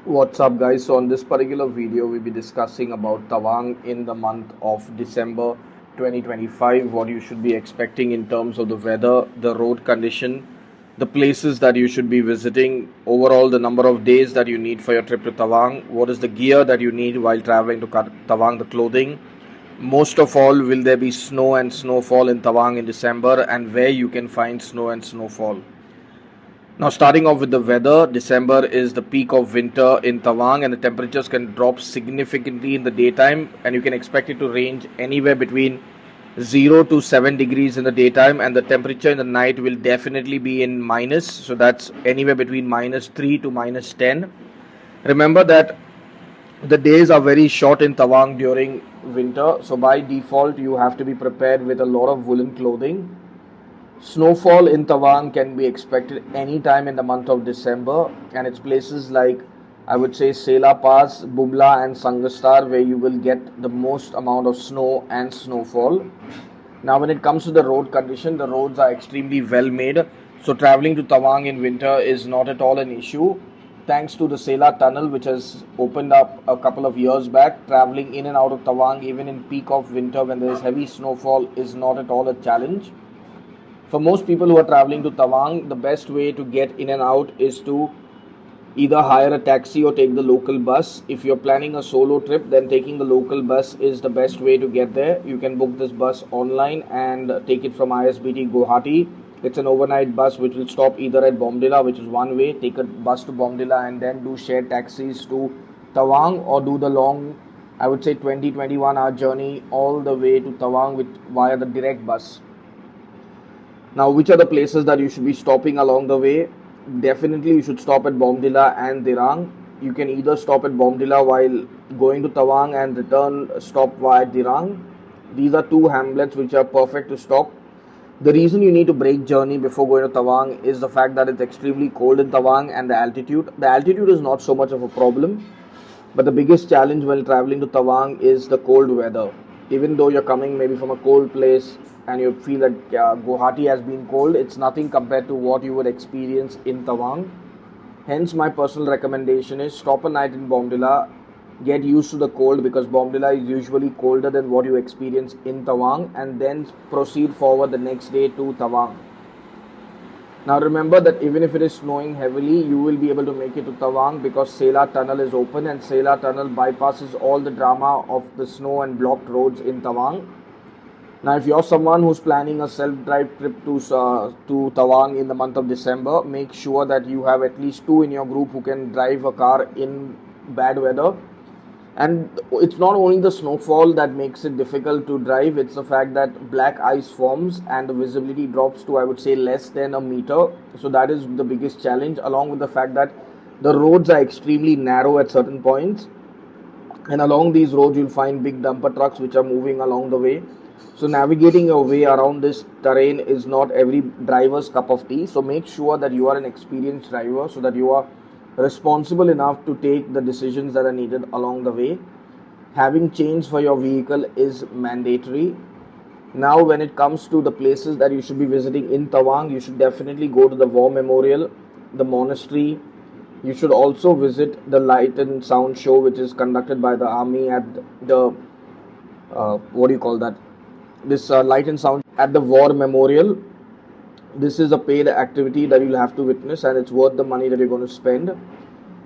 What's up, guys? So on this particular video we'll be discussing about Tawang in the month of December 2025, what you should be expecting in terms of the weather, the road condition, the places that you should be visiting, overall the number of days that you need for your trip to Tawang, what is the gear that you need while traveling to Tawang, the clothing. Most of all, will there be snow and snowfall in Tawang in December, and where you can find snow and snowfall. Now, starting off with the weather, December is the peak of winter in Tawang, and the temperatures can drop significantly in the daytime, and you can expect it to range anywhere between 0 to 7 degrees in the daytime, and the temperature in the night will definitely be in minus, so that's anywhere between minus 3 to minus 10. Remember that the days are very short in Tawang during winter, so by default you have to be prepared with a lot of woolen clothing. Snowfall in Tawang can be expected anytime in the month of December, and it's places like, I would say, Sela Pass, Bumla and Sangastar where you will get the most amount of snow and snowfall. Now when it comes to the road condition, the roads are extremely well made, so traveling to Tawang in winter is not at all an issue. Thanks to the Sela tunnel, which has opened up a couple of years back, traveling in and out of Tawang even in peak of winter when there is heavy snowfall is not at all a challenge. For most people who are traveling to Tawang, the best way to get in and out is to either hire a taxi or take the local bus. If you're planning a solo trip, then taking the local bus is the best way to get there. You can book this bus online and take it from ISBT Guwahati. It's an overnight bus which will stop either at Bomdila, which is one way, take a bus to Bomdila and then do shared taxis to Tawang, or do the long, I would say 20-21 hour journey all the way to Tawang via the direct bus. Now, which are the places that you should be stopping along the way? Definitely, you should stop at Bomdila and Dirang. You can either stop at Bomdila while going to Tawang and return stop via Dirang. These are two hamlets which are perfect to stop. The reason you need to break journey before going to Tawang is the fact that it's extremely cold in Tawang and the altitude. The altitude is not so much of a problem, but the biggest challenge while traveling to Tawang is the cold weather. Even though you're coming maybe from a cold place and you feel that Guwahati has been cold, it's nothing compared to what you would experience in Tawang. Hence, my personal recommendation is stop a night in Bomdila, get used to the cold because Bomdila is usually colder than what you experience in Tawang, and then proceed forward the next day to Tawang. Now remember that even if it is snowing heavily, you will be able to make it to Tawang because Sela tunnel is open, and Sela tunnel bypasses all the drama of the snow and blocked roads in Tawang. Now, if you're someone who's planning a self-drive trip to Tawang in the month of December, make sure that you have at least two in your group who can drive a car in bad weather. And it's not only the snowfall that makes it difficult to drive, it's the fact that black ice forms and the visibility drops to, I would say, less than a meter. So that is the biggest challenge, along with the fact that the roads are extremely narrow at certain points. And along these roads, you'll find big dumper trucks which are moving along the way. So navigating your way around this terrain is not every driver's cup of tea. So make sure that you are an experienced driver so that you are responsible enough to take the decisions that are needed along the way. Having chains for your vehicle is mandatory. Now, when it comes to the places that you should be visiting in Tawang, you should definitely go to the War Memorial, the monastery. You should also visit the Light and Sound show, which is conducted by the army at the this Light and Sound at the War Memorial. This is a paid activity that you'll have to witness, and it's worth the money that you're going to spend.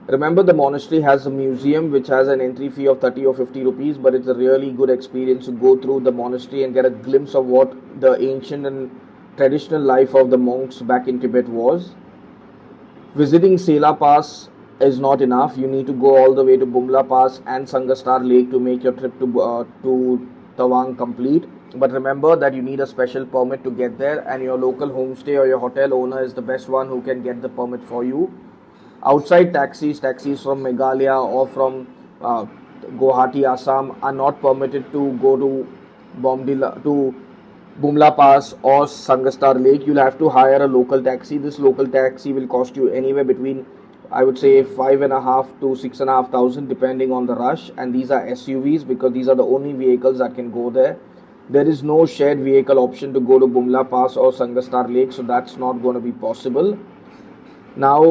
Remember, the monastery has a museum which has an entry fee of 30 or 50 rupees, but it's a really good experience to go through the monastery and get a glimpse of what the ancient and traditional life of the monks back in Tibet was. Visiting Sela Pass is not enough. You need to go all the way to Bumla Pass and Sangastar Lake to make your trip to Tawang complete. But remember that you need a special permit to get there, and your local homestay or your hotel owner is the best one who can get the permit for you. Outside taxis from Meghalaya or from Guwahati, Assam are not permitted to go to Bumla Pass or Sangastar Lake. You'll have to hire a local taxi. This local taxi will cost you anywhere between, I would say, 5,500 to 6,500 depending on the rush. And these are SUVs because these are the only vehicles that can go there. There is no shared vehicle option to go to Bumla Pass or Sangastar Lake, so that's not going to be possible. Now,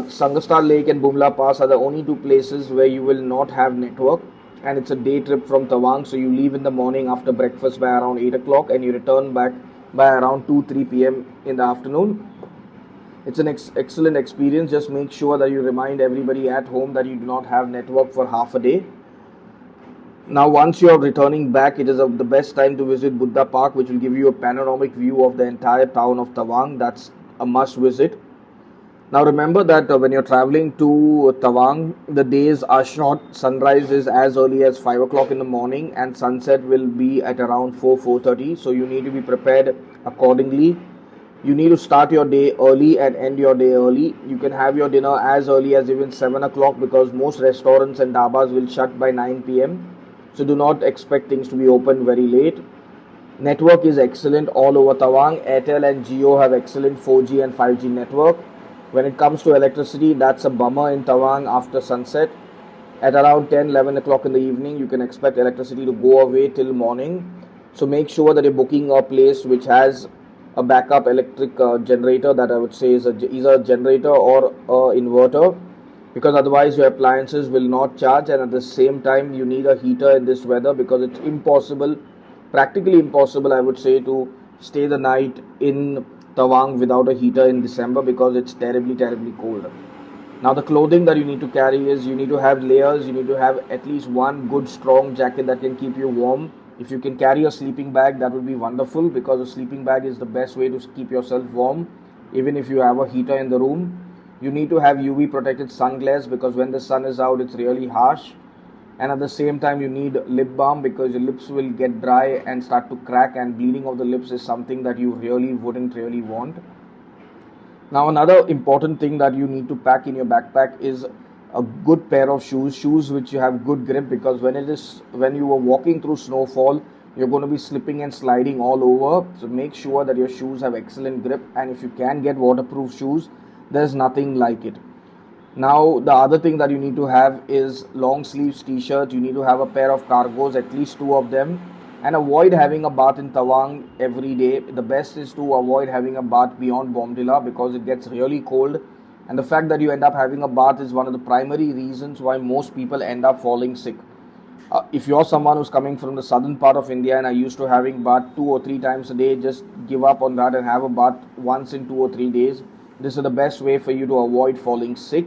Sangastar Lake and Bumla Pass are the only two places where you will not have network, and it's a day trip from Tawang. So you leave in the morning after breakfast by around 8 o'clock, and you return back by around 2-3 p.m. in the afternoon. It's an excellent experience. Just make sure that you remind everybody at home that you do not have network for half a day. Now, once you are returning back, it is the best time to visit Buddha Park, which will give you a panoramic view of the entire town of Tawang. That's a must visit. Now remember that when you're traveling to Tawang, the days are short. Sunrise is as early as 5 o'clock in the morning, and sunset will be at around 4:30. So you need to be prepared accordingly. You need to start your day early and end your day early. You can have your dinner as early as even 7 o'clock, because most restaurants and dabas will shut by 9 p.m. So do not expect things to be open very late. Network is excellent all over Tawang. Airtel and Jio have excellent 4G and 5G network. When it comes to electricity, that's a bummer in Tawang after sunset. At around 10-11 o'clock in the evening, you can expect electricity to go away till morning. So make sure that you're booking a place which has a backup electric generator, that I would say is either a generator or a inverter, because otherwise your appliances will not charge. And at the same time, you need a heater in this weather, because it's impossible, practically impossible I would say, to stay the night in Tawang without a heater in December, because it's terribly cold. Now the clothing that you need to carry is, you need to have layers. You need to have at least one good strong jacket that can keep you warm. If you can carry a sleeping bag, that would be wonderful, because a sleeping bag is the best way to keep yourself warm, even if you have a heater in the room. You need to have UV protected sunglasses, because when the sun is out, it's really harsh. And at the same time, you need lip balm, because your lips will get dry and start to crack, and bleeding of the lips is something that you wouldn't really want. Now another important thing that you need to pack in your backpack is a good pair of shoes which you have good grip, because when you are walking through snowfall, you're going to be slipping and sliding all over. So make sure that your shoes have excellent grip, and if you can get waterproof shoes, there's nothing like it. Now the other thing that you need to have is long sleeves t-shirt. You need to have a pair of cargos, at least two of them, and avoid having a bath in Tawang every day. The best is to avoid having a bath beyond Bomdila, because it gets really cold, and the fact that you end up having a bath is one of the primary reasons why most people end up falling sick. If you're someone who's coming from the southern part of India and are used to having bath 2 or 3 times a day, just give up on that and have a bath once in 2 or 3 days. This is the best way for you to avoid falling sick.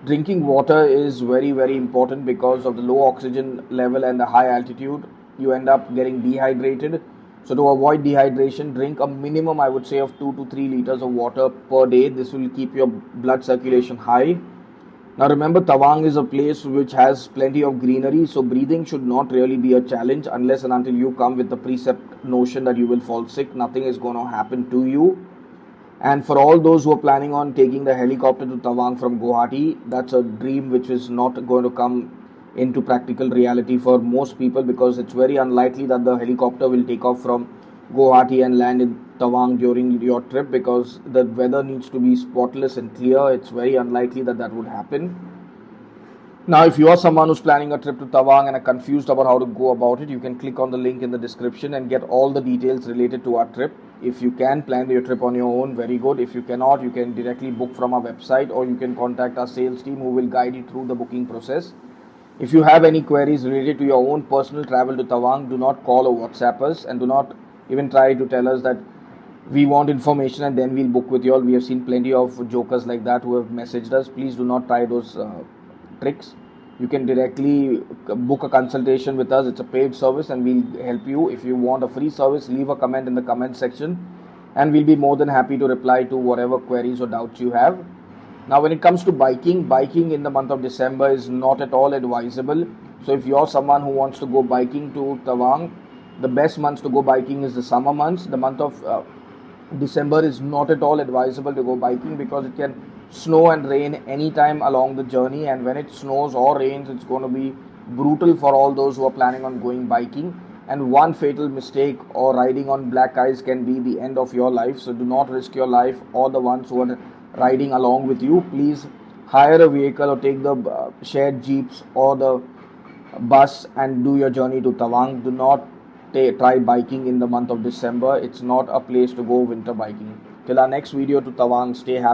Drinking water is very important, because of the low oxygen level and the high altitude. You end up getting dehydrated. So to avoid dehydration, drink a minimum, I would say, of 2 to 3 liters of water per day. This will keep your blood circulation high. Now remember, Tawang is a place which has plenty of greenery, so breathing should not really be a challenge, unless and until you come with the precept notion that you will fall sick. Nothing is going to happen to you. And for all those who are planning on taking the helicopter to Tawang from Guwahati, that's a dream which is not going to come into practical reality for most people, because it's very unlikely that the helicopter will take off from Guwahati and land in Tawang during your trip, because the weather needs to be spotless and clear. It's very unlikely that that would happen. Now, if you are someone who's planning a trip to Tawang and are confused about how to go about it, you can click on the link in the description and get all the details related to our trip. If you can plan your trip on your own, very good. If you cannot, you can directly book from our website, or you can contact our sales team, who will guide you through the booking process. If you have any queries related to your own personal travel to Tawang, do not call or WhatsApp us, and do not even try to tell us that we want information and then we'll book with you all. We have seen plenty of jokers like that who have messaged us. Please do not try those tricks. You can directly book a consultation with us. It's a paid service, and we'll help you. If you want a free service, leave a comment in the comment section, and we'll be more than happy to reply to whatever queries or doubts you have. Now when it comes to biking in the month of December is not at all advisable. So if you're someone who wants to go biking to Tawang, the best months to go biking is the summer months. The month of December is not at all advisable to go biking, because it can snow and rain anytime along the journey, and when it snows or rains, it's going to be brutal for all those who are planning on going biking. And one fatal mistake or riding on black ice can be the end of your life. So do not risk your life or the ones who are riding along with you. Please hire a vehicle or take the shared jeeps or the bus and do your journey to Tawang. Do not try biking in the month of December. It's not a place to go winter biking. Till our next video to Tawang, stay happy.